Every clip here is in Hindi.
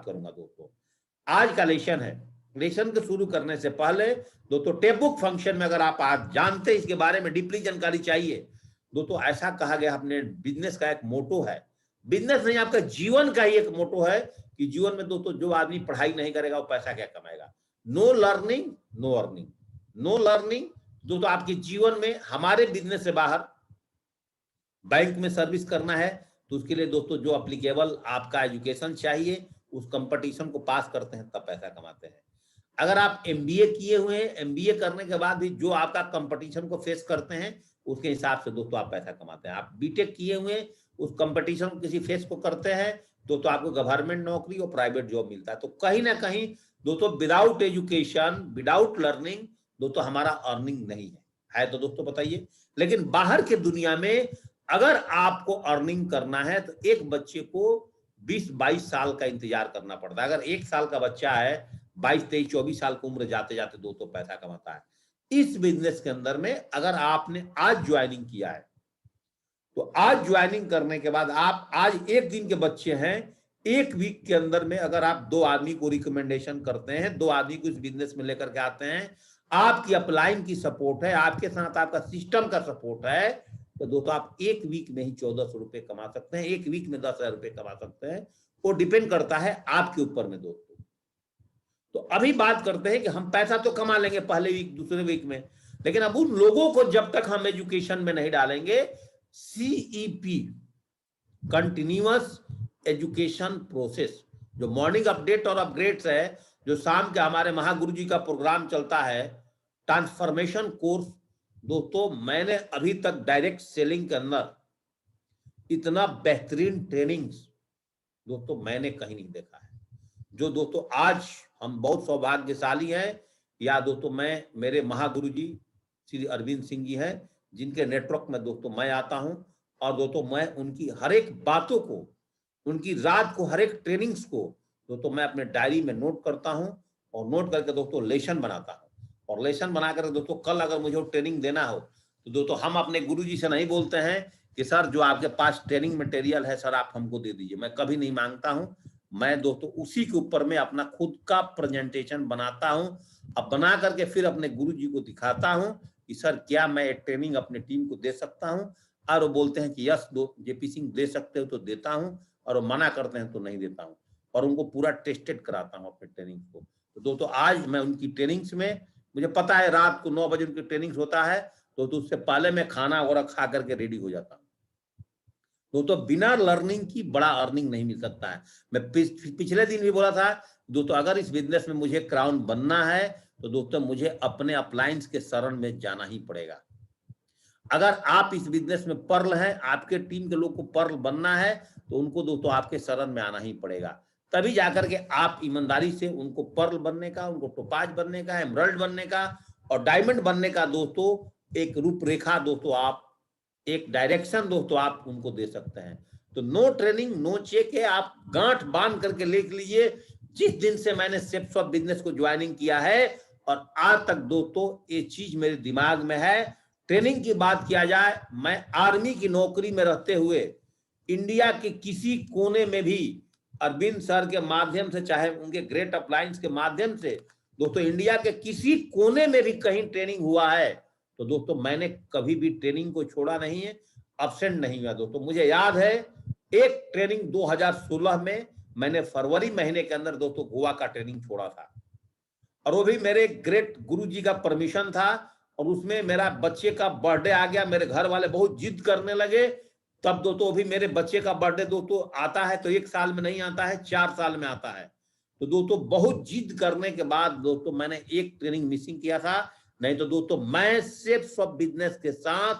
करूंगा दोस्तों। आज का लेसन है, लेसन को शुरू करने से पहले दोस्तों टेप बुक फंक्शन में अगर आप आज जानते हैं, इसके बारे में डीपली जानकारी चाहिए दोस्तों, ऐसा कहा गया अपने बिजनेस का एक मोटो है, बिजनेस नहीं आपका जीवन का ही एक मोटो है कि जीवन में दोस्तों जो आदमी पढ़ाई नहीं करेगा वो पैसा क्या कमाएगा। No learning no earning, no learning दोस्तों आपके जीवन में। हमारे बिजनेस से बाहर बैंक में सर्विस करना है तो उसके लिए दोस्तों जो अप्लीकेबल आपका एजुकेशन चाहिए, उस कंपटीशन को पास करते हैं तब पैसा कमाते हैं। अगर आप एमबीए किए हुए हैं, एमबीए करने के बाद भी जो आपका कंपटीशन को फेस करते हैं उसके हिसाब से दोस्तों आप पैसा कमाते हैं। आप बीटेक किए हुए उस कंपटीशन किसी फेस को करते हैं तो आपको गवर्नमेंट नौकरी और प्राइवेट जॉब मिलता है। तो कहीं ना कहीं दोस्तों विदाउट एजुकेशन, विदाउट लर्निंग दोस्तों हमारा अर्निंग नहीं है तो दोस्तों बताइए। लेकिन बाहर के दुनिया में अगर आपको अर्निंग करना है तो एक बच्चे को 20-22 साल का इंतजार करना पड़ता है। अगर 1 साल का बच्चा है 22-23-24 साल की उम्र जाते जाते दोस्तों पैसा कमाता है। इस बिजनेस के अंदर में अगर आपने आज ज्वाइनिंग किया है तो आज ज्वाइनिंग करने के बाद आप आज 1 दिन के बच्चे हैं, 1 वीक के अंदर में अगर आप 2 आदमी को रिकमेंडेशन करते हैं, 2 आदमी को इस बिजनेस में लेकर के आते हैं, आपकी अपलाइन की सपोर्ट है, आपके साथ आपका सिस्टम का सपोर्ट है, तो दोस्तों आप 1 वीक में ही 1400 रुपए कमा सकते हैं, 1 वीक में 10,000 रुपए कमा सकते हैं। वो डिपेंड करता है आपके ऊपर में दोस्तों। तो अभी बात करते हैं कि हम पैसा तो कमा लेंगे पहले वीक दूसरे वीक में, लेकिन अब उन लोगों को जब तक हम एजुकेशन में नहीं डालेंगे, सीईपी कंटिन्यूअस एजुकेशन प्रोसेस, जो मॉर्निंग अपडेट और अपग्रेड्स है, जो शाम के हमारे महागुरु जी का प्रोग्राम चलता है ट्रांसफॉर्मेशन कोर्स, दोस्तों मैंने अभी तक डायरेक्ट सेलिंग के अंदर इतना बेहतरीन ट्रेनिंग्स दोस्तों मैंने कहीं नहीं देखा है। जो दोस्तों आज हम बहुत सौभाग्यशाली हैं, या दोस्तों मैं मेरे महागुरु जी श्री अरविंद सिंह जी हैं जिनके नेटवर्क में दोस्तों मैं आता हूं, और दोस्तों मैं उनकी हर एक बातों को, उनकी रात को हर एक ट्रेनिंग्स को दोस्तों मैं अपने डायरी में नोट करता हूं, और नोट करके दोस्तों लेसन बनाता हूं, और लेसन बनाकर दोस्तों कल अगर मुझे ट्रेनिंग देना हो तो दोस्तों हम अपने गुरुजी से नहीं बोलते हैं कि सर जो आपके पास ट्रेनिंग मटेरियल है सर आप हमको दे दीजिए, मैं कभी नहीं मांगता हूं। मैं दोस्तों उसी के ऊपर में अपना खुद का प्रेजेंटेशन बनाता हूं, अब बना करके फिर अपने गुरुजी को दिखाता हूं कि सर क्या मैं एक ट्रेनिंग अपने टीम को दे सकता हूं, और वो बोलते हैं कि यस दो जेपी सिंह दे सकते हो तो देता हूं, और वो मना करते हैं तो नहीं देता हूं, और उनको पूरा टेस्टेड कराता हूं अपने ट्रेनिंग को। तो दोस्तों आज मैं उनकी ट्रेनिंग्स में, मुझे पता है रात को 9 बजे उनकी ट्रेनिंग्स होता है, तो उससे पहले मैं खाना वगैरह खा करके रेडी हो जाता हूँ। दोस्तों बिना लर्निंग की बड़ा अर्निंग नहीं मिल सकता है। मैं पिछले दिन भी बोला था दोस्तों, अगर इस बिजनेस में मुझे क्राउन बनना है तो दोस्तों मुझे अपने अपलायंस के शरण में जाना ही पड़ेगा। अगर आप इस बिजनेस में पर्ल हैं, आपके टीम के लोग को पर्ल बनना है तो उनको दोस्तों आपके शरण में आना ही पड़ेगा, तभी जाकर के आप ईमानदारी से उनको पर्ल बनने का, उनको टोपाज बनने का, एमरल्ड बनने का और डायमंड बनने का दोस्तों एक रूपरेखा दोस्तों आप, एक डायरेक्शन दोस्तों आप उनको दे सकते हैं। तो नो ट्रेनिंग नो चेक है, आप गांठ बांध करके लिख लीजिए। जिस दिन से मैंने शेप्स ऑफ बिजनेस को ज्वाइनिंग किया है और आज तक दोस्तों ये चीज मेरे दिमाग में है। ट्रेनिंग की बात किया जाए, मैं आर्मी की नौकरी में रहते हुए इंडिया के किसी कोने में भी अरविंद सर के माध्यम से, चाहे उनके ग्रेट अपलायंस के माध्यम से दोस्तों इंडिया के किसी कोने में भी कहीं ट्रेनिंग हुआ है तो दोस्तों मैंने कभी भी ट्रेनिंग को छोड़ा नहीं है, अब्सेंट नहीं हुआ। दोस्तों मुझे याद है एक ट्रेनिंग 2016 में मैंने फरवरी महीने के अंदर दोस्तों गोवा का ट्रेनिंग छोड़ा था, और वो भी मेरे ग्रेट गुरु जी का परमिशन था, और उसमें मेरा बच्चे का बर्थडे आ गया, मेरे घर वाले बहुत जिद करने लगे। तब दोस्तों अभी मेरे बच्चे का बर्थडे दोस्तों आता है तो 1 साल में नहीं आता है, 4 साल में आता है। तो दोस्तों बहुत जिद करने के बाद दोस्तों मैंने एक ट्रेनिंग मिसिंग किया था, नहीं तो दोस्तों मैं शेप्स ऑफ बिजनेस के साथ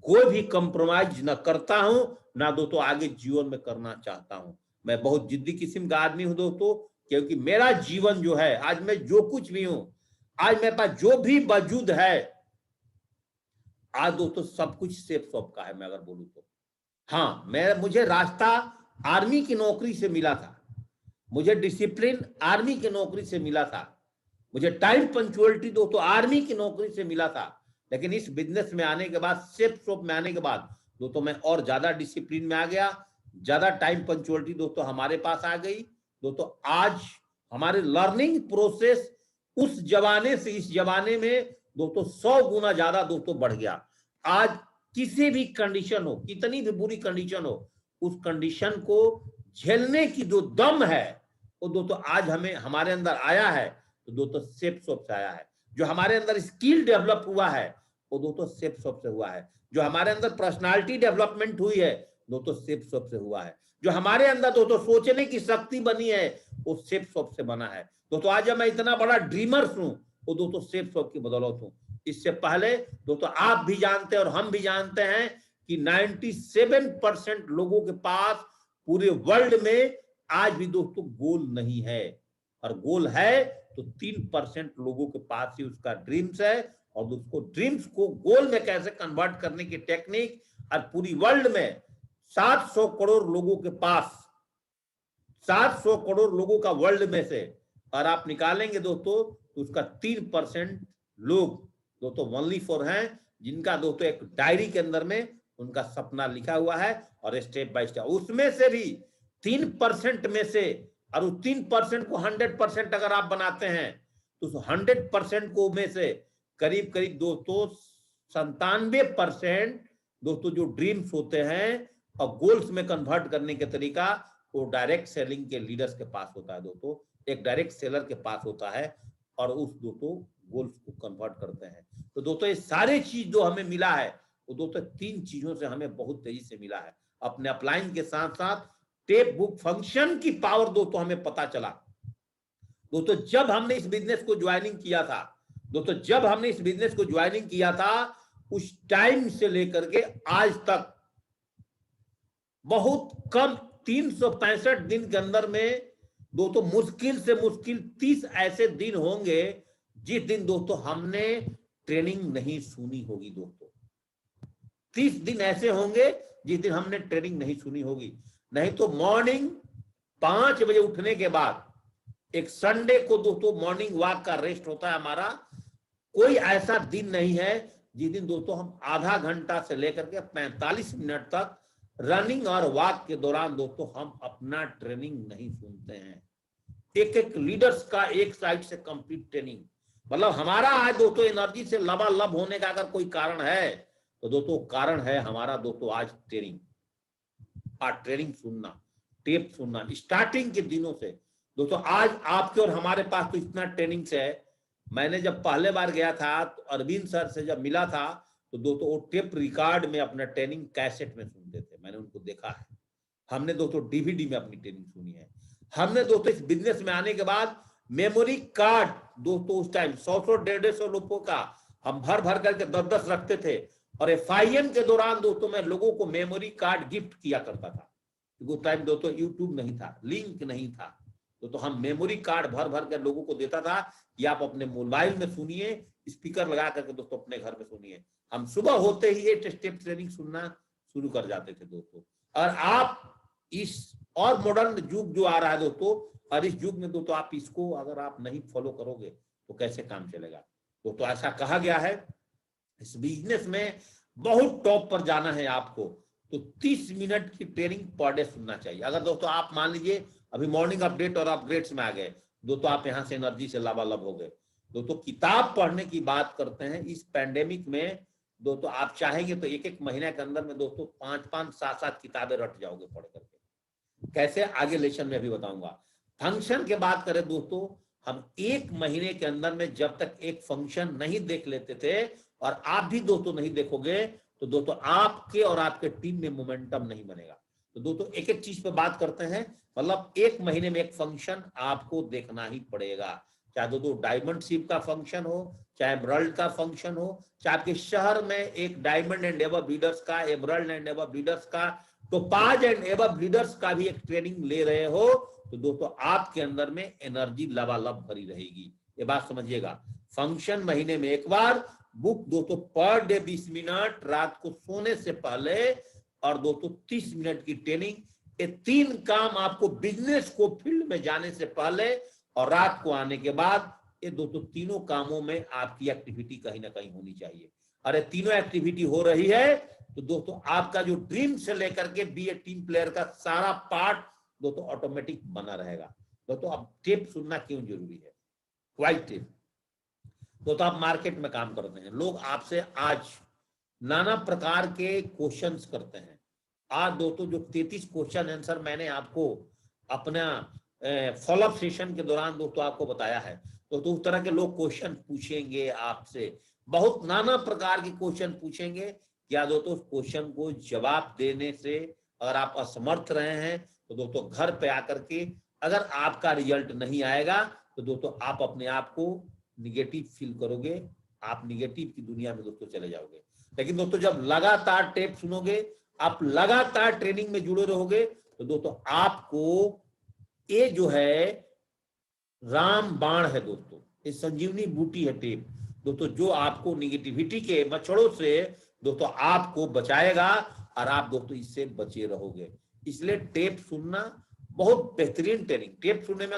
कोई भी कंप्रोमाइज न करता हूं, ना दोस्तों आगे जीवन में करना चाहता हूं। मैं बहुत जिद्दी किस्म का आदमी हूं दोस्तों, क्योंकि मेरा जीवन जो है, आज मैं जो कुछ भी हूं, आज मेरे पास जो भी वजूद है, आज दोस्तों सब कुछ शेप्स ऑफ का है। मैं अगर बोलूं तो हाँ, मुझे रास्ता आर्मी की नौकरी से मिला था, मुझे डिसिप्लिन आर्मी की नौकरी से मिला था, मुझे टाइम पंक्चुअलिटी दोस्तों आर्मी की नौकरी से मिला था। लेकिन इस बिजनेस में आने के बाद, शेप्स ऑफ में आने के बाद दोस्तों मैं और ज्यादा डिसिप्लिन में आ गया, ज्यादा टाइम पंक्चुअलिटी दोस्तों हमारे पास आ गई, दोस्तों आज हमारे लर्निंग प्रोसेस उस जमाने से इस जमाने में दोस्तों 100 गुना ज्यादा दोस्तों बढ़ गया। आज किसी भी कंडीशन हो, कितनी भी बुरी कंडीशन हो, उस कंडीशन को झेलने की जो दम है वो दोस्तों आज हमें हमारे अंदर आया है। तो दोस्तों सेफ शॉप से आया है। जो हमारे अंदर स्किल डेवलप हुआ है वो दोस्तों सेफ शॉप से हुआ है। जो हमारे अंदर पर्सनालिटी डेवलपमेंट हुई है दोस्तों सेफ शॉप से हुआ है। जो हमारे अंदर दोस्तों सोचने की शक्ति बनी है वो सेफ शॉप से बना है। दोस्तों आज मैं इतना बड़ा ड्रीमर्स हूं वो दोस्तों सेफ शॉप की बदौलत हूं। इससे पहले दोस्तों आप भी जानते हैं और हम भी जानते हैं कि 97% लोगों के पास पूरे वर्ल्ड में आज भी दोस्तों गोल नहीं है, और गोल है तो 3% लोगों के पास ही उसका ड्रीम्स है। और उसको ड्रीम्स को गोल में कैसे कन्वर्ट करने की टेक्निक, और पूरी वर्ल्ड में 700 करोड़ लोगों के पास, 700 करोड़ लोगों का वर्ल्ड में से और आप निकालेंगे दोस्तों तो उसका 3% लोग दोस्तों ओनली फॉर हैं, जिनका दोस्तों एक डायरी के अंदर में उनका सपना लिखा हुआ है और स्टेप बाय स्टेप उसमें से भी 3% में से, और उस 3% को 100% अगर आप बनाते हैं तो उस 100% को में से करीब करीब दोस्तों 97% दोस्तों जो ड्रीम्स होते हैं और गोल्स में कन्वर्ट करने के तरीका वो डायरेक्ट सेलिंग के लीडर्स के पास होता है। दोस्तों एक डायरेक्ट सेलर के पास होता है और उस दोस्तों गोल्स को कन्वर्ट करते हैं। तो दोस्तों ये सारे चीज जो हमें मिला है वो दोस्तों 3 चीजों से हमें बहुत तेजी से मिला है। अपने अपलाइन के साथ साथ टेप बुक फंक्शन की पावर दोस्तों हमें पता चला। दोस्तों जब हमने इस बिजनेस को ज्वाइनिंग किया था, दोस्तों जब हमने इस बिजनेस को ज्वाइनिंग किया था उस टाइम से लेकर के आज तक बहुत कम 365 दिन के अंदर में दोस्तों मुश्किल से मुश्किल 30 ऐसे दिन होंगे जिस दिन दोस्तों हमने ट्रेनिंग नहीं सुनी होगी। दोस्तों 30 दिन ऐसे होंगे जिस दिन हमने ट्रेनिंग नहीं सुनी होगी। नहीं तो मॉर्निंग 5 बजे उठने के बाद एक संडे को दोस्तों मॉर्निंग वॉक का रेस्ट होता है हमारा। कोई ऐसा दिन नहीं है जिस दिन दोस्तों हम आधा घंटा से लेकर के 45 मिनट तक रनिंग और वॉक के दौरान दोस्तों हम अपना ट्रेनिंग नहीं सुनते हैं। एक एक लीडर्स का एक साइड से कंप्लीट ट्रेनिंग, मतलब हमारा आज दोस्तों एनर्जी से लबालब होने का अगर कोई कारण है तो दोस्तों कारण है हमारा दोस्तों आज ट्रेनिंग। आज ट्रेनिंग सुनना, टेप सुनना स्टार्टिंग के दिनों से। दोस्तों आज आपके और हमारे पास तो इतना ट्रेनिंग से है। मैंने जब पहले बार गया था तो अरविंद सर से जब मिला था तो दोस्तों वो टेप रिकॉर्ड में अपना ट्रेनिंग कैसेट में सुनते थे, मैंने उनको देखा है। हमने दोस्तों डीवीडी में अपनी ट्रेनिंग सुनी है। हमने दोस्तों इस बिजनेस में आने के बाद मेमोरी कार्ड दोस्तों उस टाइम 100-150 रुपयों का हम भर भर करके 10-10 रखते थे, और FIM के दौरान दोस्तों मैं लोगों को मेमोरी कार्ड गिफ्ट किया करता था। उस टाइम दोस्तों यूट्यूब नहीं था, लिंक नहीं था, तो हम मेमोरी कार्ड भर भर कर लोगों को देता था कि आप अपने मोबाइल में सुनिए, स्पीकर लगा करके दोस्तों अपने घर में सुनिए। हम सुबह होते ही 8 स्टेप ट्रेनिंग सुनना शुरू कर जाते थे दोस्तों। और आप इस और मॉडर्न युग जो आ रहा है दोस्तों, और इस युग में दोस्तों आप इसको अगर आप नहीं फॉलो करोगे तो कैसे काम चलेगा। दोस्तों ऐसा कहा गया है इस बिजनेस में बहुत टॉप पर जाना है आपको तो 30 मिनट की ट्रेनिंग पर डे सुनना चाहिए। अगर दोस्तों आप मान लीजिए अभी मॉर्निंग अपडेट और अपग्रेड्स में आ गए दोस्तों, आप यहाँ से एनर्जी से लबालब हो गए। दोस्तों किताब पढ़ने की बात करते हैं इस पैंडेमिक में, दोस्तों आप चाहेंगे तो एक एक महीने के अंदर में दोस्तों 5-5, 7-7 किताबें रट जाओगे पढ़ करके। कैसे आगे लेसन में भी बताऊंगा। फंक्शन की बात करें दोस्तों, हम 1 महीने के अंदर में जब तक एक फंक्शन नहीं देख लेते थे, और आप भी दोस्तों नहीं देखोगे तो दोस्तों आपके और आपके टीम में मोमेंटम नहीं बनेगा। तो दोस्तों एक एक चीज पे बात करते हैं, मतलब 1 महीने में एक फंक्शन आपको देखना ही पड़ेगा। चाहे दोस्तों डायमंड शिप का फंक्शन हो, चाहे एमरल्ड का फंक्शन हो, चाहे आपके शहर में एक डायमंड एंड एबव लीडर्स का, एमरल्ड एंड एबव लीडर्स का, टोपाज एंड एबव लीडर्स का भी एक ट्रेनिंग ले रहे हो तो दोस्तों आपके अंदर में एनर्जी लबालब भरी रहेगी। ये बात समझिएगा। फंक्शन महीने में एक बार, बुक दोस्तों पर डे 20 मिनट रात को सोने से पहले, और दोस्तों 30 मिनट की ट्रेनिंग। ये 3 काम आपको बिजनेस को फील्ड में जाने से पहले और रात को आने के बाद, ये दोस्तों तीनों कामों में आपकी एक्टिविटी कहीं ना कहीं होनी चाहिए। अरे तीनों एक्टिविटी हो रही है तो दोस्तों आपका जो ड्रीम से लेकर के बी ए टीम प्लेयर का सारा पार्ट दोस्तों ऑटोमेटिक बना रहेगा। दोस्तों अब टेप सुनना क्यों जरूरी है? White tape. दोस्तों आप मार्केट में काम करते हैं, लोग आपसे आज नाना प्रकार के क्वेश्चंस करते हैं। आज दोस्तों जो 33 क्वेश्चन आंसर मैंने आपको अपना फॉलोअप सेशन के दौरान दोस्तों आपको बताया है, तो उस तरह के लोग क्वेश्चन पूछेंगे आपसे, बहुत नाना प्रकार के क्वेश्चन पूछेंगे। क्या दोस्तों क्वेश्चन को जवाब देने से अगर आप असमर्थ रहे हैं तो दोस्तों घर पे आकर के अगर आपका रिजल्ट नहीं आएगा तो दोस्तों आप अपने आप को निगेटिव फील करोगे, आप निगेटिव की दुनिया में दोस्तों चले जाओगे। लेकिन दोस्तों जब लगातार टेप सुनोगे, आप लगातार ट्रेनिंग में जुड़े रहोगे, तो दोस्तों आपको ये जो है राम बाण है दोस्तों, ये संजीवनी बूटी है टेप दोस्तों, जो आपको निगेटिविटी के मच्छरों से दोस्तों आपको बचाएगा और आप दोस्तों इससे बचे रहोगे। इसलिए टेप सुनना बहुत बेहतरीन ट्रेनिंग। टेप सुनने में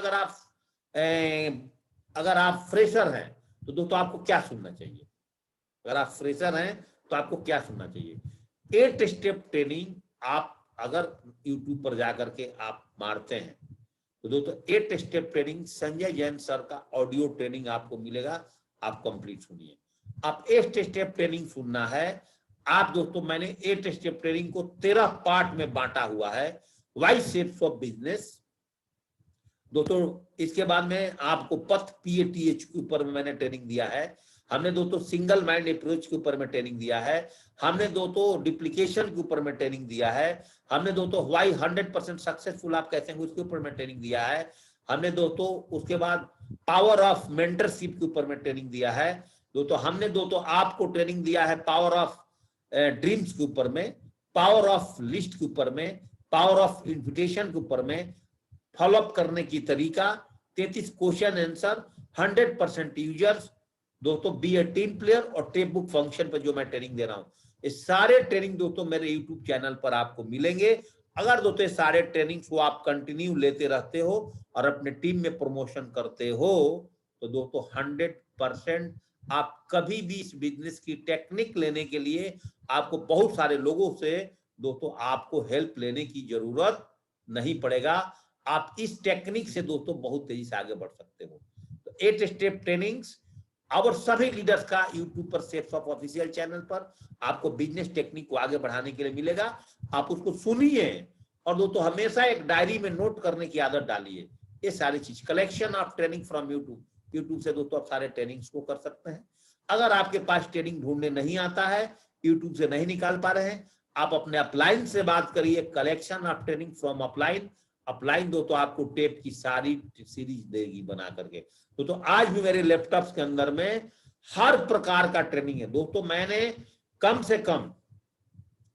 अगर आप फ्रेशर हैं तो दोस्तों आपको क्या सुनना चाहिए? अगर आप फ्रेशर हैं तो आपको क्या सुनना चाहिए? 8 स्टेप ट्रेनिंग आप अगर YouTube पर जाकर के आप मारते हैं तो दोस्तों 8 step training Sanjay Jain sir का ऑडियो ट्रेनिंग आपको मिलेगा, आप कंप्लीट सुनिए। आप 8 स्टेप ट्रेनिंग सुनना है आप दोस्तों, मैंने 8 स्टेप ट्रेनिंग को 13 पार्ट में बांटा हुआ है। वाइज शेप्स ऑफ बिजनेस दोस्तों, इसके बाद में आपको पथ PATH के ऊपर में मैंने ट्रेनिंग दिया है। हमने दोस्तों सिंगल माइंड अप्रोच के ऊपर में ट्रेनिंग दिया है। हमने दोस्तों डुप्लीकेशन के ऊपर में ट्रेनिंग दिया है। हमने दोस्तों व्हाई 100% सक्सेसफुल आप कैसे हैं उसके ऊपर में ट्रेनिंग दिया है। हमने दोस्तों उसके बाद पावर ऑफ मेंटरशिप के ऊपर में ट्रेनिंग दिया है। दोस्तों हमने दोस्तों आपको ट्रेनिंग दिया है पावर ऑफ ड्रीम्स के ऊपर में, पावर ऑफ लिस्ट के ऊपर में, पावर ऑफ इन्विटेशन के ऊपर में, फॉलोअप करने की तरीका, 33 क्वेश्चन आंसर, 100% यूजर्स दोस्तों, बी ए टीम प्लेयर और टेप बुक फंक्शन पर जो मैं ट्रेनिंग दे रहा हूं, ये सारे ट्रेनिंग दोस्तों मेरे यूट्यूब चैनल पर आपको मिलेंगे। अगर दोस्तों ये सारे ट्रेनिंग्स को आप कंटिन्यू लेते रहते हो और अपने टीम में प्रमोशन करते हो तो दोस्तों 100% आप कभी भी इस बिजनेस की टेक्निक लेने के लिए आपको बहुत सारे लोगों से दोस्तों आपको हेल्प लेने की जरूरत नहीं पड़ेगा। आप इस टेक्निक से दोस्तों बहुत तेजी से आगे बढ़ सकते हो। तो 8 स्टेप ट्रेनिंग्स और सभी लीडर्स का यूट्यूब पर शेप्स ऑफ ऑफिशियल चैनल पर आपको बिजनेस टेक्निक को आगे बढ़ाने के लिए मिलेगा। आप उसको सुनिए और दोस्तों हमेशा एक डायरी में नोट करने की आदत डालिए। ये सारी चीज collection of training from YouTube से दोस्तों आप सारे ट्रेनिंग्स को कर सकते हैं। अगर आपके पास ट्रेनिंग ढूंढने नहीं आता है, यूट्यूब से नहीं निकाल पा रहे हैं, आप अपने अपलाइन से बात करिए, collection of training from upline. Upline दोस्तों आपको टेप की सारी सीरीज देगी बना करके। तो आज भी मेरे लैपटॉप्स के अंदर में हर प्रकार का ट्रेनिंग है दोस्तों। मैंने कम से कम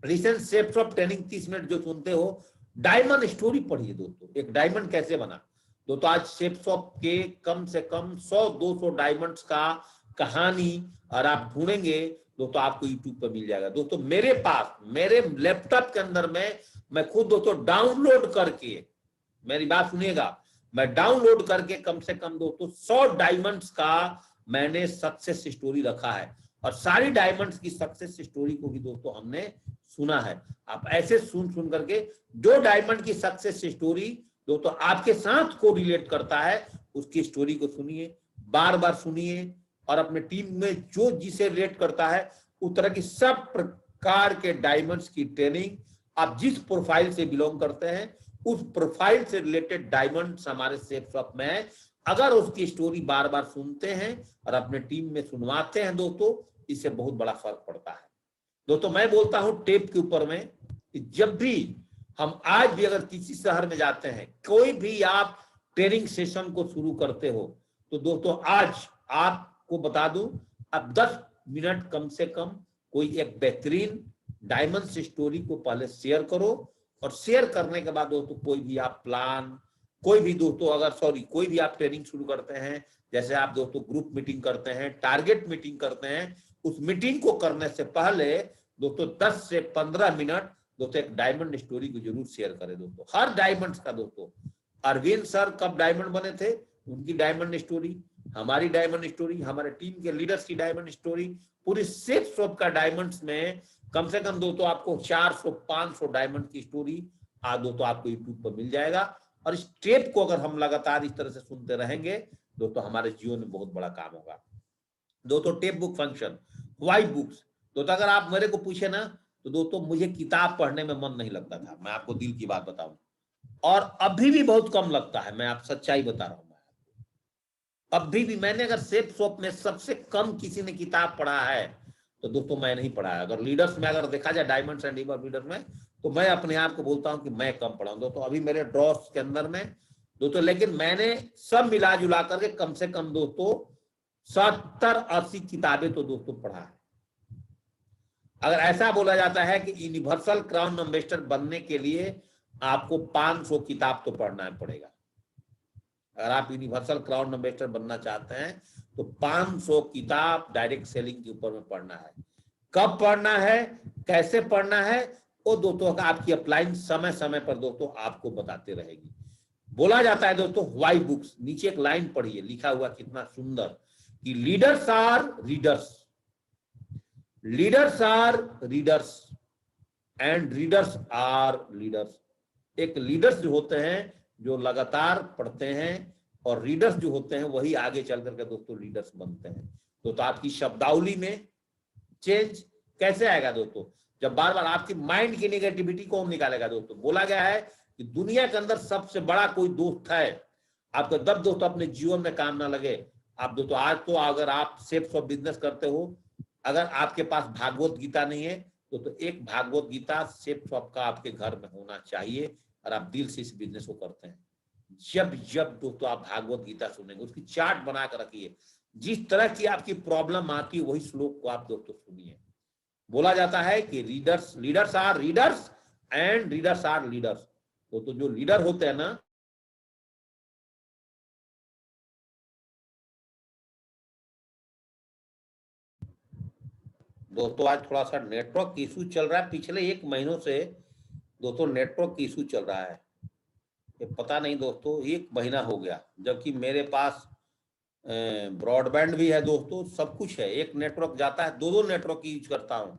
recent shapes of training 30 minute जो सुनते हो, डायमंड स्टोरी पढ़िए दोस्तों, एक डायमंड कैसे बना। दोस्तों आज शेप्स ऑफ के कम से कम 100-200 डायमंड्स का कहानी और आप ढूंढेंगे दोस्तों आपको यूट्यूब पर मिल जाएगा। दोस्तों मेरे पास मेरे लैपटॉप के अंदर में मैं खुद दोस्तों डाउनलोड करके, मेरी बात सुनिएगा, मैं डाउनलोड करके कम से कम दोस्तों 100 डायमंड्स का मैंने सक्सेस स्टोरी रखा है और सारी डायमंड्स की सक्सेस स्टोरी को भी दोस्तों हमने सुना है। आप ऐसे सुन करके जो डायमंड की सक्सेस स्टोरी दोस्तों आपके साथ को रिलेट करता है उसकी स्टोरी को सुनिए, बार बार सुनिए और अपने टीम में जो जिसे रिलेट करता है उस तरह की सब प्रकार के डायमंड्स की ट्रेनिंग, आप जिस प्रोफाइल से बिलोंग करते हैं उस प्रोफाइल से रिलेटेड डायमंड्स हमारे शेप्स ऑफ में है। अगर उसकी स्टोरी बार बार सुनते हैं और अपने टीम में सुनवाते हैं दोस्तों, इससे बहुत बड़ा फर्क पड़ता है। दोस्तों मैं बोलता हूं टेप के ऊपर में कि जब भी हम आज भी अगर किसी शहर में जाते हैं, कोई भी आप ट्रेनिंग सेशन को शुरू करते हो तो दोस्तों आज आपको बता दूं, अब 10 मिनट कम से कम कोई एक बेहतरीन डायमंड स्टोरी को पहले शेयर करो और शेयर करने के बाद दोस्तों कोई भी आप प्लान, कोई भी दोस्तों अगर कोई भी आप ट्रेनिंग शुरू करते हैं, जैसे आप दोस्तों ग्रुप मीटिंग करते हैं, टारगेट मीटिंग करते हैं, उस मीटिंग को करने से पहले दोस्तों 10 से 15 मिनट दोस्तों एक डायमंड स्टोरी को जरूर शेयर करें दोस्तों। हर डायमंड का दोस्तों, अरविंद सर कब डायमंड बने थे उनकी डायमंड स्टोरी, हमारी डायमंड स्टोरी, हमारे टीम के लीडर्स की डायमंड स्टोरी, पूरी 6 का डायमंड्स में कम से कम दोस्तों आपको 400-500 डायमंड की स्टोरी आज दोस्तों आपको यूट्यूब पर मिल जाएगा और इस टेप को अगर हम लगातार इस तरह से सुनते रहेंगे दोस्तों, हमारे जीवन में बहुत बड़ा काम होगा। दोस्तों tape book function, white books. दोस्तों अगर आप मेरे को पूछे ना तो दोस्तों मुझे किताब पढ़ने में मन नहीं लगता था, मैं आपको दिल की बात बताऊं, और अभी भी बहुत कम लगता है, मैं आप सच्चाई बता रहा हूं। अभी भी मैंने अगर सेफ शॉप में सबसे कम किसी ने किताब पढ़ा है तो दोस्तों मैं नहीं पढ़ा है। अगर लीडर्स में अगर देखा जाए डायमंड्स एंड रिवर लीडर में, तो मैं अपने आप को बोलता हूं कि मैं कम पढ़ा हूं दोस्तों। अभी मेरे ड्रॉर्स के अंदर में दोस्तों, लेकिन मैंने सब मिला जुला करके कम से कम दोस्तों 70-80 किताबें तो दोस्तों पढ़ा है। अगर ऐसा बोला जाता है कि यूनिवर्सल क्राउन एम्बेसडर बनने के लिए आपको 500 किताब तो पढ़ना पड़ेगा। अगर आप यूनिवर्सल क्राउन एम्बेसडर बनना चाहते हैं तो 500 किताब डायरेक्ट सेलिंग के ऊपर में पढ़ना है। कब पढ़ना है, कैसे पढ़ना है, वो दोस्तों आपकी अपलाइन समय समय पर दोस्तों आपको बताते रहेगी। बोला जाता है दोस्तों व्हाई बुक्स, नीचे एक लाइन पढ़िए, लिखा हुआ कितना सुंदर कि leaders are readers, leaders are readers and readers are leaders. एक लीडर्स जो होते हैं जो लगातार पढ़ते हैं, और रीडर्स जो होते हैं वही आगे चल करके दोस्तों लीडर्स बनते हैं। तो आपकी शब्दावली में चेंज कैसे आएगा दोस्तों, जब बार बार आपकी माइंड की नेगेटिविटी कौन निकालेगा दोस्तों। बोला गया है कि दुनिया के अंदर सबसे बड़ा कोई दोस्त है आपको, जब दोस्तों अपने जीवन में काम ना लगे। आप दोस्तों आज तो अगर आप सेफ ऑफ बिजनेस करते हो, अगर आपके पास भागवत गीता नहीं है तो एक भागवत गीता सेफ शॉप का आपके घर में होना चाहिए, और आप दिल से इस बिजनेस को करते हैं। जब जब दोस्तों आप भागवत गीता सुनेंगे उसकी चार्ट बना कर रखिए, जिस तरह की आपकी प्रॉब्लम आती है वही श्लोक को आप दोस्तों सुनिए। बोला जाता है कि leaders are readers and readers are leaders. तो जो लीडर होते हैं ना, दोस्तों आज थोड़ा सा नेटवर्क इशू चल रहा है, पिछले 1 महीनों से दोस्तों नेटवर्क इशू चल रहा है। ये पता नहीं दोस्तों 1 महीना हो गया, जबकि मेरे पास ब्रॉडबैंड भी है दोस्तों, सब कुछ है। एक नेटवर्क जाता है, 2 नेटवर्क यूज करता हूँ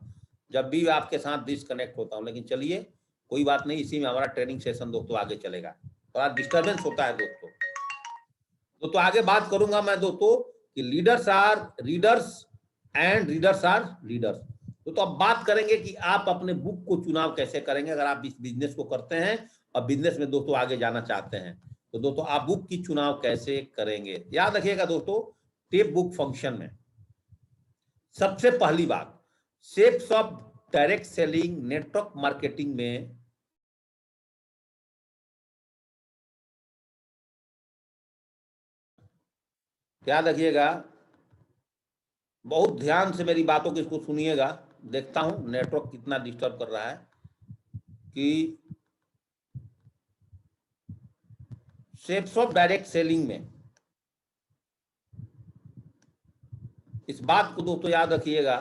जब भी आपके साथ डिस्कनेक्ट होता हूँ। लेकिन चलिए कोई बात नहीं, इसी में हमारा ट्रेनिंग सेशन दोस्तों आगे चलेगा। थोड़ा डिस्टर्बेंस होता है दोस्तों आगे बात करूंगा मैं दोस्तों कि leaders are readers and readers are leaders. तो अब बात करेंगे कि आप अपने बुक को चुनाव कैसे करेंगे। अगर आप इस बिजनेस को करते हैं और बिजनेस में दोस्तों आगे जाना चाहते हैं तो दोस्तों आप बुक की चुनाव कैसे करेंगे, याद रखिएगा दोस्तों। टेप बुक फंक्शन में सबसे पहली बात, shapes of direct selling network marketing में याद रखिएगा, बहुत ध्यान से मेरी बातों को इसको सुनिएगा। देखता हूं नेटवर्क कितना डिस्टर्ब कर रहा है कि शेप्स ऑफ डायरेक्ट सेलिंग में इस बात को दोस्तों याद रखिएगा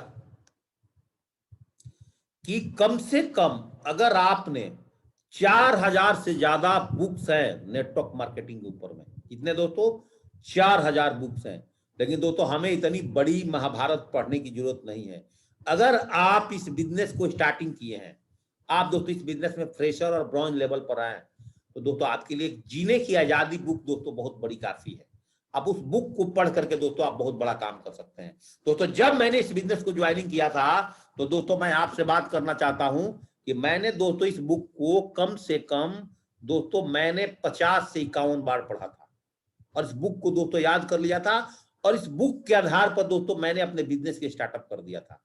कि कम से कम अगर आपने 4000 से ज्यादा बुक्स हैं नेटवर्क मार्केटिंग के ऊपर में, कितने दोस्तों 4000 बुक्स हैं। लेकिन दोस्तों हमें इतनी बड़ी महाभारत पढ़ने की जरूरत नहीं है। अगर आप इस बिजनेस को स्टार्टिंग किए हैं, आप दोस्तों इस बिजनेस में फ्रेशर और ब्रॉन्ज लेवल पर आए, तो दोस्तों आपके लिए जीने की आजादी बुक दोस्तों बहुत बड़ी काफी है। आप उस बुक को पढ़ करके दोस्तों आप बहुत बड़ा काम कर सकते हैं। दोस्तों जब मैंने इस बिजनेस को ज्वाइनिंग किया था तो दोस्तों मैं आपसे बात करना चाहता हूं कि मैंने दोस्तों इस बुक को कम से कम दोस्तों मैंने 50 से 51 बार पढ़ा था, और इस बुक को दोस्तों याद कर लिया था, और इस बुक के आधार पर दोस्तों मैंने अपने बिजनेस के स्टार्टअप कर दिया था।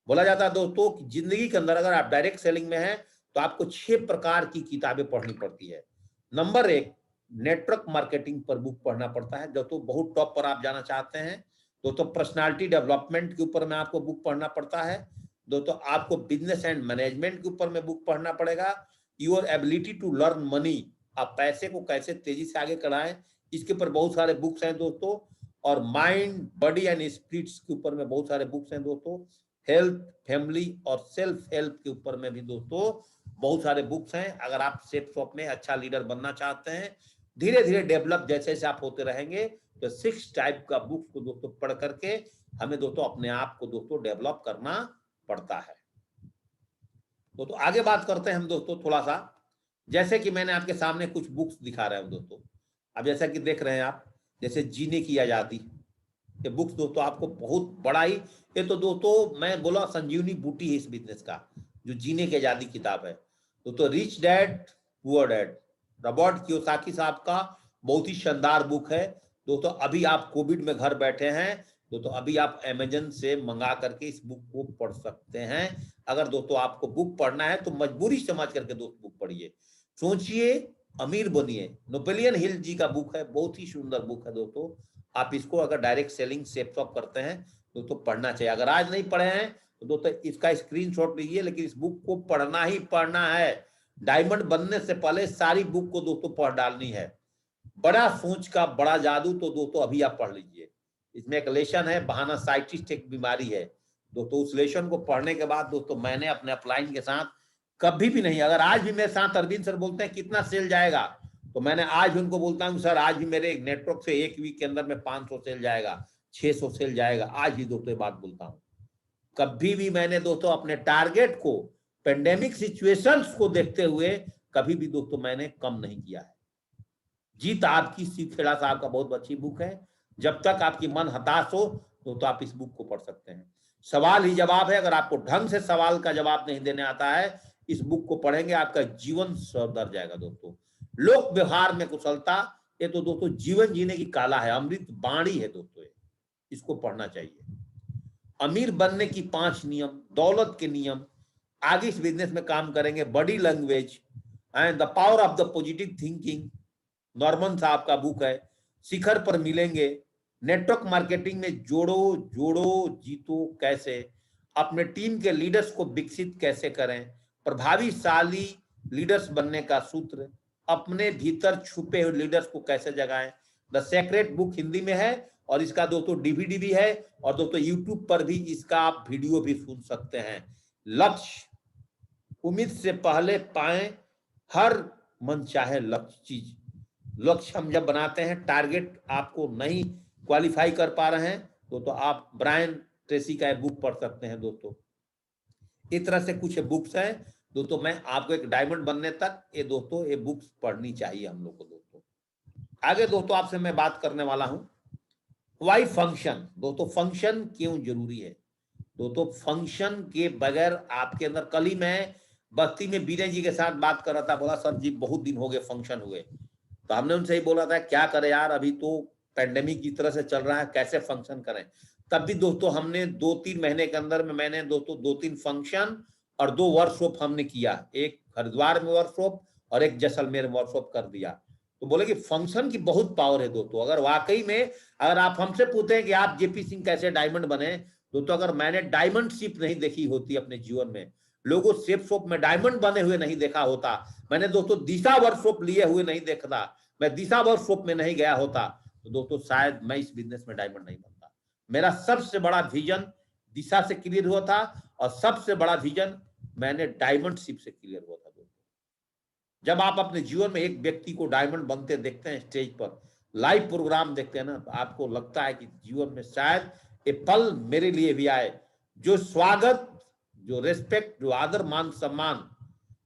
बोला जाता है दोस्तों कि जिंदगी के अंदर अगर आप डायरेक्ट सेलिंग में हैं तो आपको 6 प्रकार की किताबें पढ़नी पड़ती है। नंबर 1, नेटवर्क मार्केटिंग पर बुक पढ़ना पड़ता है। दोस्तों बहुत टॉप पर आप जाना चाहते हैं दोस्तों, पर्सनालिटी डेवलपमेंट के ऊपर में आपको बुक पढ़ना पड़ता है। दोस्तों आपको बिजनेस एंड मैनेजमेंट के ऊपर में बुक पढ़ना पड़ेगा। Your ability to learn money, आप पैसे को कैसे तेजी से आगे बढ़ाएं, इसके ऊपर बहुत सारे बुक्स हैं दोस्तों। और माइंड, बॉडी एंड स्पिरिट्स के ऊपर में बहुत सारे बुक्स हैं दोस्तों। हेल्थ, फैमिली और सेल्फ हेल्प के ऊपर में भी दोस्तों बहुत सारे बुक्स हैं। अगर आप सेफ शॉप में अच्छा लीडर बनना चाहते हैं, धीरे धीरे डेवलप जैसे जैसे आप होते रहेंगे, तो 6 टाइप का बुक्स को दोस्तों पढ़ करके हमें दोस्तों अपने आप को दोस्तों डेवलप करना पड़ता है। तो आगे बात करते हैं हम दोस्तों थोड़ा सा जैसे कि मैंने आपके सामने कुछ बुक्स दिखा रहा हूं दोस्तों, अब जैसा कि देख रहे हैं आप, जैसे जीने की आजादी, ये बुक्स दोस्तों आपको बहुत बड़ा ही, ये तो दोस्तों मैं बोला संजीवनी बूटी है इस बिजनेस का, जो जीने की आजादी किताब है दोस्तों। Rich dad poor dad, Robert Kiyosaki साहब का बहुत ही शानदार बुक है दोस्तों। अभी आप कोविड में घर बैठे हैं दोस्तों, अभी आप अमेजन से मंगा करके इस बुक को पढ़ सकते हैं। अगर दोस्तों आपको बुक पढ़ना है तो मजबूरी समझ करके दोस्त बुक पढ़िए, सोचिए, अमीर बनिए। नेपोलियन हिल जी का बुक है, बहुत ही सुंदर बुक है दोस्तों। आप इसको अगर डायरेक्ट सेलिंग से शॉप करते हैं दोस्तों पढ़ना चाहिए। अगर आज नहीं पढ़े हैं तो दोस्तों इसका स्क्रीनशॉट लीजिए, लेकिन इस बुक को पढ़ना ही पढ़ना है। डायमंड बनने से पहले सारी बुक को दोस्तों पढ़ डालनी है। बड़ा सोच का बड़ा जादू, तो दोस्तों अभी आप पढ़ लीजिए। इसमें एक लेसन है, बहाना साइटिस्ट एक बीमारी है दोस्तों। उस लेसन को पढ़ने के बाद दोस्तों मैंने अपने अपलाइन के साथ कभी भी नहीं, अगर आज भी मेरे साथ अरविंद सर बोलते हैं कितना सेल जाएगा, तो मैंने आज भी उनको बोलता हूँ सर आज भी मेरे नेटवर्क से एक वीक के अंदर में 500 सेल जाएगा, 600 सेल जाएगा, आज भी दोस्तों ये बात बोलता हूँ। कभी भी मैंने दोस्तों अपने टारगेट को पेंडेमिक सिचुएशंस को देखते हुए कभी भी दोस्तों मैंने कम नहीं किया है। जीत आपकी, शिव खेड़ा साहब का बहुत अच्छी बुक है। जब तक आपकी मन हताश हो तो आप इस बुक को पढ़ सकते हैं। सवाल ही जवाब है, अगर आपको ढंग से सवाल का जवाब नहीं देने आता है, इस बुक को पढ़ेंगे आपका जीवन सुधर जाएगा दोस्तों। लोक व्यवहार में कुशलता, ये तो दोस्तों जीवन जीने की कला है, अमृत बाणी है दोस्तों, इसको पढ़ना चाहिए। अमीर बनने की 5 नियम, दौलत के नियम, आगे इस बिजनेस में काम करेंगे। Body language and the power of the positive thinking, Norman साहब का बुक है। शिखर पर मिलेंगे, नेटवर्क मार्केटिंग में जोड़ो जोड़ो जीतो कैसे, अपने टीम के लीडर्स को विकसित कैसे करें, प्रभावशाली लीडर्स बनने का सूत्र, अपने भीतर छुपे हुए लीडर्स को कैसे जगाएं। द सीक्रेट बुक हिंदी में है और इसका दोस्तों डीवीडी भी है, और दोस्तों यूट्यूब पर भी इसका आप वीडियो भी सुन सकते हैं। लक्ष्य, उम्मीद से पहले पाएं हर मन चाहे लक्ष्य चीज। लक्ष्य हम जब बनाते हैं, टारगेट आपको नहीं क्वालिफाई कर पा रहे हैं तो आप ब्रायन ट्रेसी का एक बुक पढ़ सकते हैं दोस्तों। इस तरह से कुछ बुक्स हैं दोस्तों। मैं आपको एक डायमंड बनने तक ये दोस्तों ये बुक्स पढ़नी चाहिए हम लोग को दोस्तों। आगे दोस्तों आपसे मैं बात करने वाला हूं वाई फंक्शन। दोस्तों फंक्शन क्यों जरूरी है दोस्तों? फंक्शन के बगैर आपके अंदर, कल ही मैं बस्ती में बीरे जी के साथ बात कर रहा था, बोला सर जी बहुत दिन हो गए फंक्शन हुए, तो हमने उनसे ही बोला था क्या करें यार, अभी तो पेंडेमिक की तरह से चल रहा है, कैसे फंक्शन करें। तब भी दोस्तों हमने 2-3 महीने के अंदर में मैंने दोस्तों 2-3 फंक्शन और 2 वर्कशॉप हमने किया, एक हरिद्वार में वर्कशॉप और एक जैसलमेर में वर्कशॉप कर दिया। तो बोले कि फंक्शन की बहुत पावर है दोस्तों। अगर वाकई में अगर आप हमसे पूछें कि आप जेपी सिंह कैसे डायमंड बने दोस्तों, अगर मैंने डायमंड शिप नहीं देखी होती अपने जीवन में, लोगों शेप शॉप में डायमंड बने हुए नहीं देखा होता, मैंने दोस्तों दिशा वर्कशॉप लिए हुए नहीं देखता, मैं दिशा वर्कशॉप में नहीं गया होता, तो दोस्तों शायद मैं इस बिजनेस में डायमंड नहीं बनता। मेरा सबसे बड़ा विजन दिशा से क्लियर हुआ था, और सबसे बड़ा विजन मैंने डायमंड शिप से क्लियर हुआ था दोस्तों। जब आप अपने जीवन में एक व्यक्ति को डायमंड बनते देखते हैं, स्टेज पर लाइव प्रोग्राम देखते हैं ना, तो आपको लगता है कि जीवन में शायद ये पल मेरे लिए भी आए। जो स्वागत, जो रेस्पेक्ट, जो आदर मान सम्मान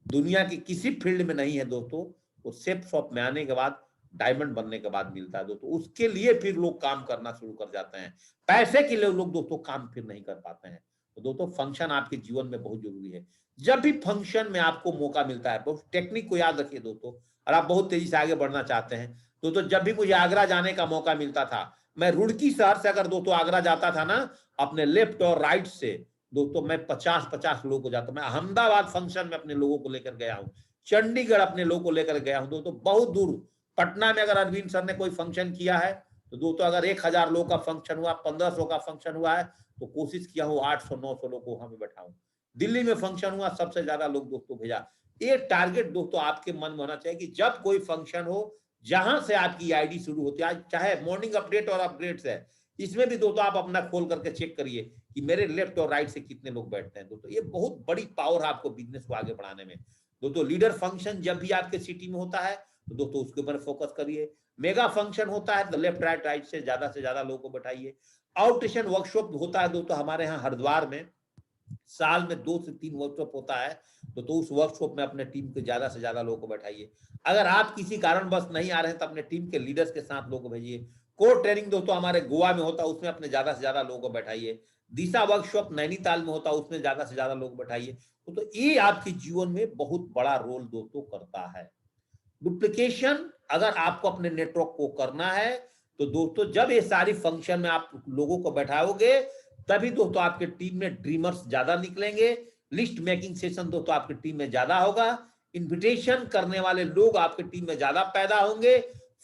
दुनिया की किसी फील्ड में नहीं है दोस्तों, वो सेफ शॉप में आने के बाद, डायमंड बनने के बाद मिलता है दोस्तों। उसके लिए फिर लोग काम करना शुरू कर जाते हैं, पैसे के लिए लोग दोस्तों काम फिर नहीं कर पाते हैं। तो दोस्तों फंक्शन आपके जीवन में बहुत जरूरी है। जब भी फंक्शन में आपको मौका मिलता है, बहुत टेक्निक को याद रखिए दोस्तों, और आप बहुत तेजी से आगे बढ़ना चाहते हैं दोस्तों। जब भी मुझे आगरा जाने का मौका मिलता था, मैं रुड़की शहर से अगर दोस्तों आगरा जाता था ना, अपने लेफ्ट और राइट से दोस्तों मैं 50-50 लोगों को जाता। मैं अहमदाबाद फंक्शन में अपने लोगों को लेकर गया हूँ, चंडीगढ़ अपने लोगों को लेकर गया हूँ दोस्तों, बहुत दूर। पटना में अगर अरविंद सर ने कोई फंक्शन किया है तो दोस्तों, अगर 1000 लोग का फंक्शन हुआ, 1500 का फंक्शन हुआ है, तो कोशिश किया हूँ 800-900 लोग को वहां पे बैठाऊं। दिल्ली में फंक्शन हुआ, सबसे ज्यादा लोग दोस्तों भेजा। ये टारगेट दोस्तों आपके मन में होना चाहिए कि जब कोई फंक्शन हो, जहां से आपकी आईडी शुरू होती है, आज चाहे मॉर्निंग अपडेट और अपग्रेड्स है, इसमें भी दोस्तों आप अपना खोल करके चेक करिए कि मेरे लेफ्ट और राइट से कितने लोग बैठते हैं दोस्तों। ये बहुत बड़ी पावर है आपको बिजनेस को आगे बढ़ाने में दोस्तों। लीडर फंक्शन जब भी आपके सिटी में होता है तो दोस्तों उसके ऊपर फोकस करिए। मेगा फंक्शन होता है तो लेफ्ट राइट राइट से ज्यादा लोगों को बैठाइए। आउटस्टेशन वर्कशॉप होता है दोस्तों हमारे यहाँ हरिद्वार में, साल में 2 से 3 वर्कशॉप होता है, तो उस वर्कशॉप में अपने टीम के ज्यादा से ज्यादा लोगों को बैठाइए। अगर आप किसी कारणवश नहीं आ रहे हैं तो अपने टीम के लीडर्स के साथ लोगों को भेजिए। कोर ट्रेनिंग दोस्तों हमारे गोवा में होता है, उसमें अपने ज्यादा से ज्यादा लोगों को बैठाइए। दिशा वर्कशॉप नैनीताल में होता है, उसमें ज्यादा से ज्यादा लोग बैठाइए। तो ये आपके जीवन में बहुत बड़ा रोल दोस्तों करता है। डुप्लीकेशन अगर आपको अपने नेटवर्क को करना है तो दोस्तों जब ये सारी फंक्शन में आप लोगों को बैठाओगे तभी दोस्तों आपके टीम में ड्रीमर्स ज्यादा निकलेंगे। लिस्ट मेकिंग सेशन दोस्तों आपकी टीम में ज्यादा होगा। इन्विटेशन करने वाले लोग आपकी टीम में ज्यादा पैदा होंगे।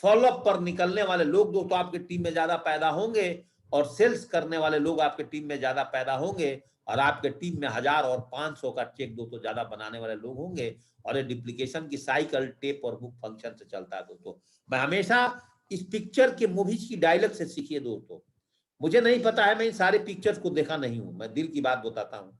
फॉलोअप पर निकलने वाले लोग दोस्तों आपकी टीम में ज्यादा पैदा होंगे। और सेल्स करने वाले लोग आपके टीम में ज्यादा पैदा होंगे। और आपके टीम में 1000 और 500 का चेक दोस्तों ज्यादा बनाने वाले लोग होंगे। और ये डुप्लीकेशन की साइकिल टेप और बुक फंक्शन से चलता है दोस्तों। मैं हमेशा इस पिक्चर के मूवीज की डायलॉग से सीखिए दोस्तों। मुझे नहीं पता है, मैं इन सारे पिक्चर्स को देखा नहीं हूं, मैं दिल की बात बताता हूं।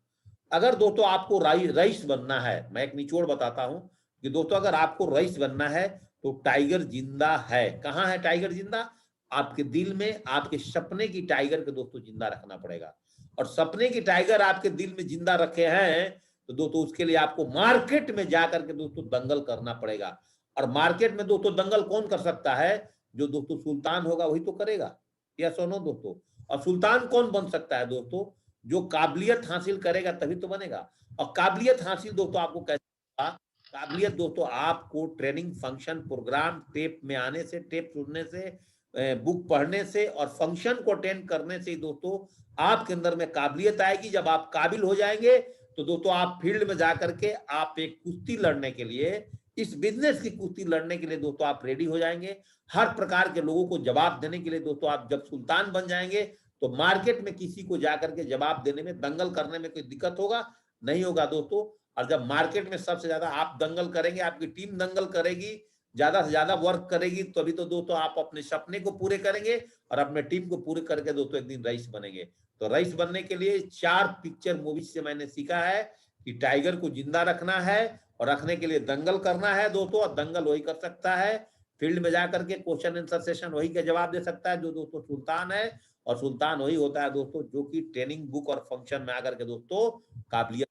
अगर दोस्तों आपको रईस बनना है, मैं एक निचोड़ बताता हूं कि दोस्तों अगर आपको रईस बनना है तो टाइगर जिंदा है। कहाँ है टाइगर जिंदा? आपके दिल में। आपके सपने की टाइगर के दोस्तों जिंदा रखना पड़ेगा। और सपने की टाइगर आपके दिल में जिंदा रखे हैं तो दोस्तों उसके लिए आपको मार्केट में जाकर के दोस्तों दंगल करना पड़ेगा। और मार्केट में दोस्तों दंगल कौन कर सकता है? जो दोस्तों सुल्तान होगा वही तो करेगा। या सुनो दोस्तों। और सुल्तान कौन बन सकता है दोस्तों? जो काबिलियत हासिल करेगा तभी तो बनेगा। और काबिलियत हासिल दोस्तों आपको कैसे होगा? काबिलियत दोस्तों आपको ट्रेनिंग फंक्शन प्रोग्राम टेप में आने से, टेप सुनने से, बुक पढ़ने से और फंक्शन को अटेंड करने से दोस्तों आपके अंदर में काबिलियत आएगी। जब आप काबिल हो जाएंगे तो दोस्तों आप फील्ड में जाकर के आप एक कुश्ती लड़ने के लिए, इस बिजनेस की कुश्ती लड़ने के लिए दोस्तों आप रेडी हो जाएंगे। हर प्रकार के लोगों को जवाब देने के लिए दोस्तों आप जब सुल्तान बन जाएंगे तो मार्केट में किसी को जाकर के जवाब देने में, दंगल करने में कोई दिक्कत होगा? नहीं होगा दोस्तों। और जब मार्केट में सबसे ज्यादा आप दंगल करेंगे, आपकी टीम दंगल करेगी, ज्यादा से ज्यादा वर्क करेगी, तभी तो दोस्तों आप अपने सपने को पूरे करेंगे और अपने टीम को पूरे करके दोस्तों एक दिन रईस बनेंगे। तो रईस बनने के लिए 4 पिक्चर मूवीज से मैंने सीखा है कि टाइगर को जिंदा रखना है और रखने के लिए दंगल करना है दोस्तों। और दंगल वही कर सकता है, फील्ड में जाकर के क्वेश्चन आंसर सेशन वही का जवाब दे सकता है जो दोस्तों सुल्तान है। और सुल्तान वही होता है दोस्तों जो कि ट्रेनिंग बुक और फंक्शन में आकर के दोस्तों काबिलियत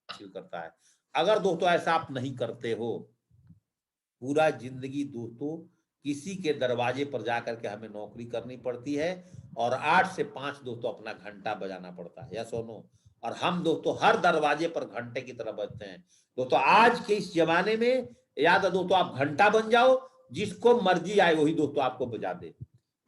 हासिल करता है। अगर दोस्तों ऐसा आप नहीं करते हो, पूरा जिंदगी दोस्तों किसी के दरवाजे पर जाकर के हमें नौकरी करनी पड़ती है और 8 से 5 दोस्तों अपना घंटा बजाना पड़ता है। या सुनो। और हम दोस्तों हर दरवाजे पर घंटे की तरह बजते हैं दोस्तों। आज के इस जमाने में या तो दोस्तों आप घंटा बन जाओ, जिसको मर्जी आए वही दोस्तों आपको बजा दे।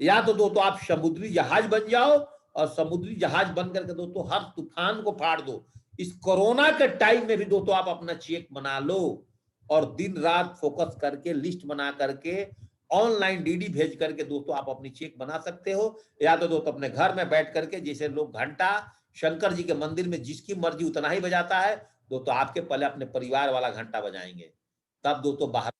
या तो दोस्तों आप समुद्री जहाज बन जाओ और समुद्री जहाज बन करके दोस्तों हर तूफान को फाड़ दो। इस कोरोना के टाइम में भी दोस्तों आप अपना चेक बना लो और दिन रात फोकस करके लिस्ट बना करके ऑनलाइन डीडी भेज करके दोस्तों आप अपनी चेक बना सकते हो। या तो दोस्तों अपने घर में बैठ करके, जैसे लोग घंटा शंकर जी के मंदिर में जिसकी मर्जी उतना ही बजाता है दोस्तों, आपके पहले अपने परिवार वाला घंटा बजाएंगे, तब दोस्तों बाहर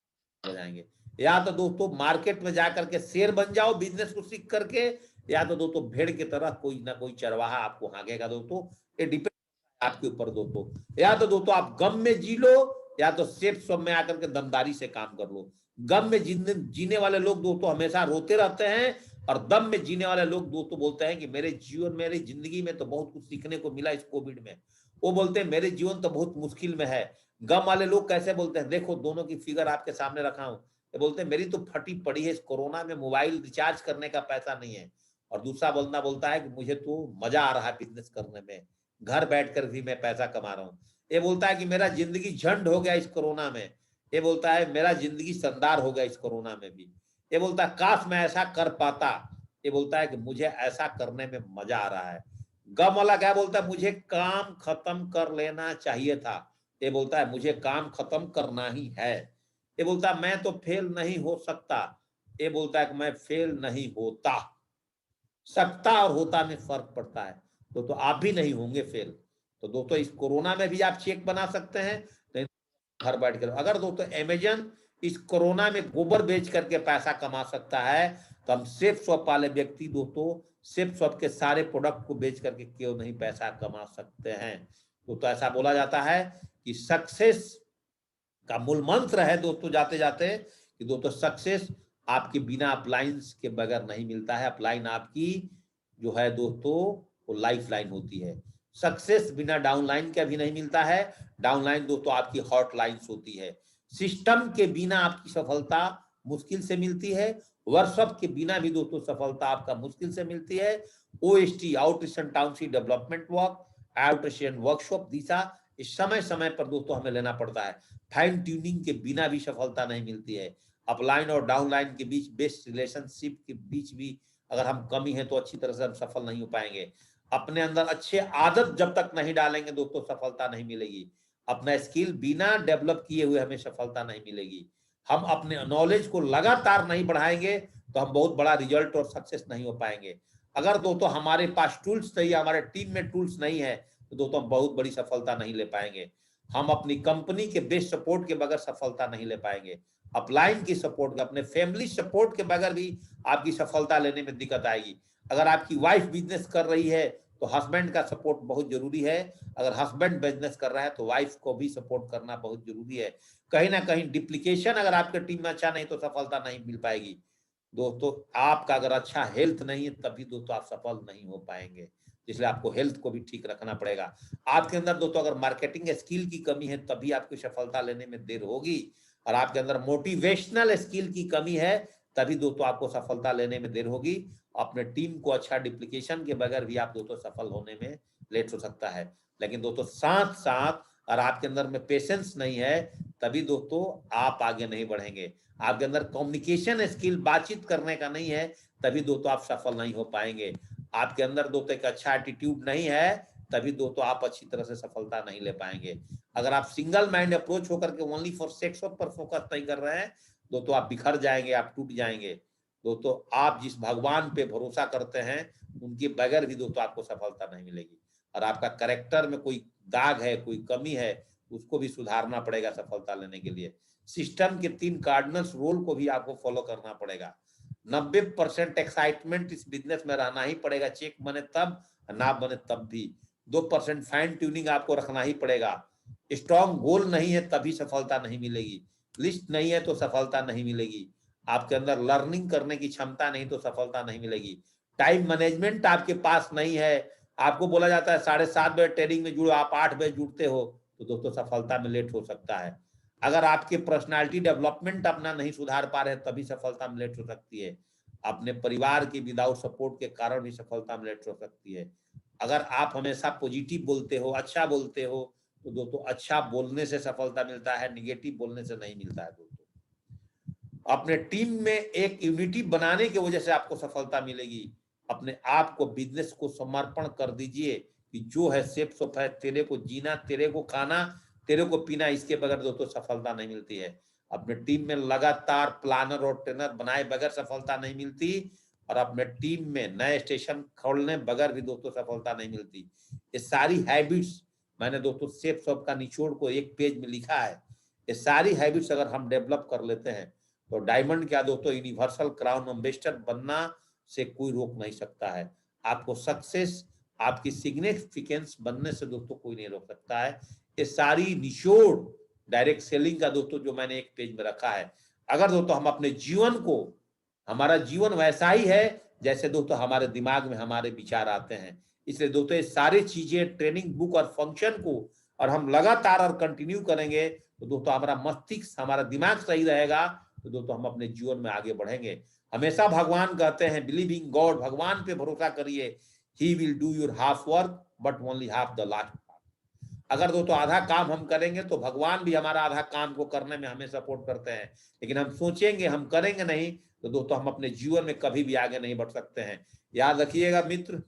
बजाएंगे। या तो दोस्तों मार्केट में जाकर के शेर बन जाओ बिजनेस को सीख करके, या तो दोस्तों भेड़ की तरह कोई ना कोई चरवाहा आपको हांकेगा दोस्तों। ये डिपेंड आपके ऊपर दोस्तों। या तो दोस्तों आप गम में जी लो, या तो सेफ सब में आकर के दमदारी से काम कर लो। गम में जीने वाले लोग दोस्तों हमेशा रोते रहते हैं और दम में जीने वाले लोग दोस्तों बोलते हैं कि मेरे जीवन, मेरी जिंदगी में तो बहुत कुछ सीखने को मिला इस कोविड में। वो बोलते हैं मेरे जीवन तो बहुत मुश्किल में है। गम वाले लोग कैसे बोलते हैं? देखो दोनों की फिगर आपके सामने रखा हूं। ये बोलते हैं मेरी तो फटी पड़ी है इस कोरोना में, मोबाइल रिचार्ज करने का पैसा नहीं है। और दूसरा बंदा बोलता है कि मुझे तो मजा आ रहा है बिजनेस करने में, घर बैठकर भी मैं पैसा कमा रहा हूँ। ये बोलता है कि मेरा जिंदगी झंड हो गया इस कोरोना में। ये बोलता है मेरा जिंदगी शानदार हो गया इस कोरोना में भी। ये बोलता है काश मैं ऐसा कर पाता। ये बोलता है कि मुझे ऐसा करने में मजा आ रहा है। गम वाला क्या बोलता है? मुझे काम खत्म कर लेना चाहिए था। ये बोलता है मुझे काम खत्म करना ही है। ये बोलता है मैं तो फेल नहीं हो सकता। ये बोलता है कि मैं फेल नहीं होता। सकता और होता में फर्क पड़ता है। तो आप भी नहीं होंगे फेल। तो दोस्तों इस कोरोना में भी आप चेक बना सकते हैं, नहीं घर बैठ कर। अगर दोस्तों अमेजन इस कोरोना में गोबर बेच करके पैसा कमा सकता है तो हम सेफ शॉप वाले व्यक्ति दोस्तों सेफ शॉप के सारे प्रोडक्ट को बेच करके क्यों नहीं पैसा कमा सकते हैं। तो ऐसा बोला जाता है कि सक्सेस का मूल मंत्र है दोस्तों जाते जाते कि दोस्तों सक्सेस आपके बिना अपलाइंस के बगैर नहीं मिलता है। अपलाइन आपकी जो है दोस्तों वो लाइफ लाइन होती है। सक्सेस बिना डाउनलाइन के भी नहीं मिलता है। डाउनलाइन दोस्तों आपकी हॉटलाइंस होती है। सिस्टम के बिना आपकी सफलता मुश्किल से मिलती है। वर्कशॉप के बिना भी दोस्तों सफलता आपका मुश्किल से मिलती है। OST, out station township development work, out station workshop दिशा, इस समय समय पर दोस्तों हमें लेना पड़ता है। फाइन ट्यूनिंग के बिना भी सफलता नहीं मिलती है। अपलाइन और डाउनलाइन के बीच, बेस्ट रिलेशनशिप के बीच भी अगर हम कमी है तो अच्छी तरह से हम सफल नहीं हो पाएंगे। अपने अंदर अच्छे आदत जब तक नहीं डालेंगे दोस्तों सफलता नहीं मिलेगी। अपना स्किल बिना डेवलप किए हुए हमें सफलता नहीं मिलेगी। हम अपने नॉलेज को लगातार नहीं बढ़ाएंगे तो हम बहुत बड़ा रिजल्ट और सक्सेस नहीं हो पाएंगे। अगर दोस्तों हमारे पास टूल्स नहीं है, हमारे टीम में टूल्स नहीं है, तो दोस्तों हम बहुत बड़ी सफलता नहीं ले पाएंगे। हम अपनी कंपनी के बेस्ट सपोर्ट के बगैर सफलता नहीं ले पाएंगे। अपलाइन की सपोर्ट, अपने फैमिली सपोर्ट के बगैर भी आपकी सफलता लेने में दिक्कत आएगी। अगर आपकी वाइफ बिजनेस कर रही है तो हस्बैंड का सपोर्ट बहुत जरूरी है। अगर हस्बैंड बिजनेस कर रहा है तो वाइफ को भी सपोर्ट करना बहुत जरूरी है। कहीं ना कहीं डिप्लीकेशन अगर आपके टीम में अच्छा नहीं तो सफलता नहीं मिल पाएगी। दोस्तों आपका अगर अच्छा हेल्थ नहीं है तभी दोस्तों आप सफल नहीं हो पाएंगे, इसलिए आपको हेल्थ को भी ठीक रखना पड़ेगा। आपके अंदर दोस्तों अगर मार्केटिंग स्किल की कमी है तभी आपको सफलता लेने में देर होगी, और आपके अंदर मोटिवेशनल स्किल की कमी है तभी दोस्तों आपको सफलता लेने में देर होगी। अपने टीम को अच्छा डिप्लीकेशन के बगैर भी आप दोस्तों सफल होने में लेट हो सकता है। लेकिन दोस्तों साथ साथ और आपके अंदर में पेशेंस नहीं है तभी दोस्तों आप आगे नहीं बढ़ेंगे। आपके अंदर कम्युनिकेशन स्किल, बातचीत करने का नहीं है तभी दोस्तों आप सफल नहीं हो पाएंगे। आपके अंदर दोस्तों एक अच्छा एटीट्यूड नहीं है तभी दोस्तों आप अच्छी तरह से सफलता नहीं ले पाएंगे। अगर आप सिंगल माइंड अप्रोच होकर के ओनली फॉर सेक्स पर फोकस नहीं कर रहे हैं दोस्तों आप बिखर जाएंगे, आप टूट जाएंगे। दोस्तों आप जिस भगवान पे भरोसा करते हैं उनके बगैर भी दोस्तों आपको सफलता नहीं मिलेगी। और आपका कैरेक्टर में कोई दाग है, कोई कमी है, उसको भी सुधारना पड़ेगा सफलता लेने के लिए। सिस्टम के 3 कार्डिनल्स रोल को भी आपको फॉलो करना पड़ेगा। 90% एक्साइटमेंट इस बिजनेस में रहना ही पड़ेगा, चेक बने तब, ना बने तब भी। 2% फाइन ट्यूनिंग आपको रखना ही पड़ेगा। स्ट्रॉन्ग गोल नहीं है तभी सफलता नहीं मिलेगी। लिस्ट नहीं है तो सफलता नहीं मिलेगी। आपके अंदर लर्निंग करने की क्षमता नहीं तो सफलता नहीं मिलेगी। टाइम मैनेजमेंट आपके पास नहीं है, आपको बोला जाता है 7:30 बजे ट्रेडिंग में जुड़ो, आप 8 बजे जुड़ते हो, तो दोस्तों सफलता में लेट हो सकता है। अगर आपके पर्सनालिटी डेवलपमेंट अपना नहीं सुधार पा रहे तभी सफलता में लेट हो सकती है। अपने परिवार के विदाउट सपोर्ट के कारण भी सफलता में लेट हो सकती है। अगर आप हमेशा पॉजिटिव बोलते हो, अच्छा बोलते हो, तो दोस्तों अच्छा बोलने से सफलता मिलता है, निगेटिव बोलने से नहीं मिलता है। दोस्तों अपने टीम में एक यूनिटी बनाने की वजह से आपको सफलता मिलेगी। अपने आप को, बिजनेस को समर्पण कर दीजिए कि जो है सेफ सॉप है, तेरे को जीना, तेरे को खाना, तेरे को पीना, इसके बगैर दोस्तों सफलता नहीं मिलती है। अपने टीम में लगातार प्लानर और ट्रेनर बनाए बगैर सफलता नहीं मिलती, और अपने टीम में नए स्टेशन खोलने बगैर भी दोस्तों सफलता नहीं मिलती। ये सारी हैबिट्स मैंने दोस्तों सेफ सॉप का निचोड़ को एक पेज में लिखा है। ये सारी हैबिट्स अगर हम डेवलप कर लेते हैं तो डायमंड क्या दोस्तों, यूनिवर्सल क्राउन एम्बेसडर बनना से कोई रोक नहीं सकता है। आपको सक्सेस, आपकी सिग्निफिकेंस बनने से दोस्तों कोई नहीं रोक सकता है। ये सारी निचोड़ डायरेक्ट सेलिंग का दोस्तों जो मैंने एक पेज में रखा है। अगर दोस्तों हम अपने जीवन को, हमारा जीवन वैसा ही है जैसे दोस्तों हमारे दिमाग में हमारे विचार आते हैं, इसलिए दोस्तों ये सारी चीजें, ट्रेनिंग बुक और फंक्शन को और हम लगातार और कंटिन्यू करेंगे तो दोस्तों हमारा मस्तिष्क, हमारा दिमाग सही रहेगा तो दोस्तों हम अपने जीवन में आगे बढ़ेंगे। हमेशा भगवान कहते हैं बिलीव इन गॉड, भगवान पे भरोसा करिए, he will do your half work but only half the last. अगर दोस्तों आधा काम हम करेंगे तो भगवान भी हमारा आधा काम को करने में हमें सपोर्ट करते हैं। लेकिन हम सोचेंगे, हम करेंगे नहीं तो दोस्तों हम अपने जीवन में कभी भी आगे नहीं बढ़ सकते हैं। याद रखिएगा मित्र,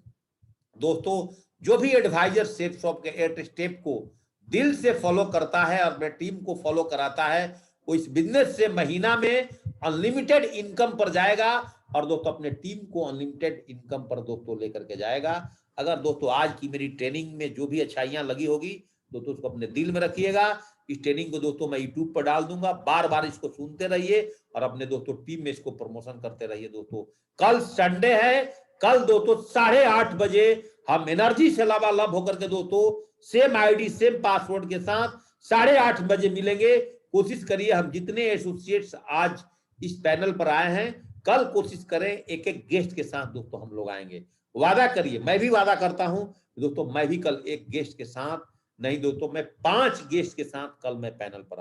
दोस्तों जो भी एडवाइजर सेफ शॉप के 8 स्टेप को दिल से फॉलो करता है और अपने टीम को फॉलो कराता है, वो इस बिजनेस से महीना में अनलिमिटेड इनकम पर जाएगा और दोस्तों अपने टीम को अनलिमिटेड इनकम पर दोस्तों लेकर के जाएगा। अगर दोस्तों आज की मेरी ट्रेनिंग में जो भी अच्छाइयां लगी होगी दोस्तों उसको अपने दिल में रखिएगा। इस ट्रेनिंग को दोस्तों मैं यूट्यूब पर डाल दूंगा, बार बार इसको सुनते रहिए और अपने दोस्तों टीम में इसको प्रमोशन करते रहिए। दोस्तों कल संडे है, कल दोस्तों 8:30 बजे हम एनर्जी से लबालब होकर के दोस्तों सेम आईडी सेम पासवर्ड के साथ 8:30 बजे मिलेंगे। कोशिश करिए, हम जितने एसोसिएट्स आज इस पैनल पर आए हैं कल कोशिश करें एक एक गेस्ट के साथ दोस्तों हम लोग आएंगे। वादा करिए, मैं भी वादा करता हूं दोस्तों, मैं भी कल एक गेस्ट के साथ नहीं दोस्तों, मैं 5 गेस्ट के साथ कल मैं पैनल पर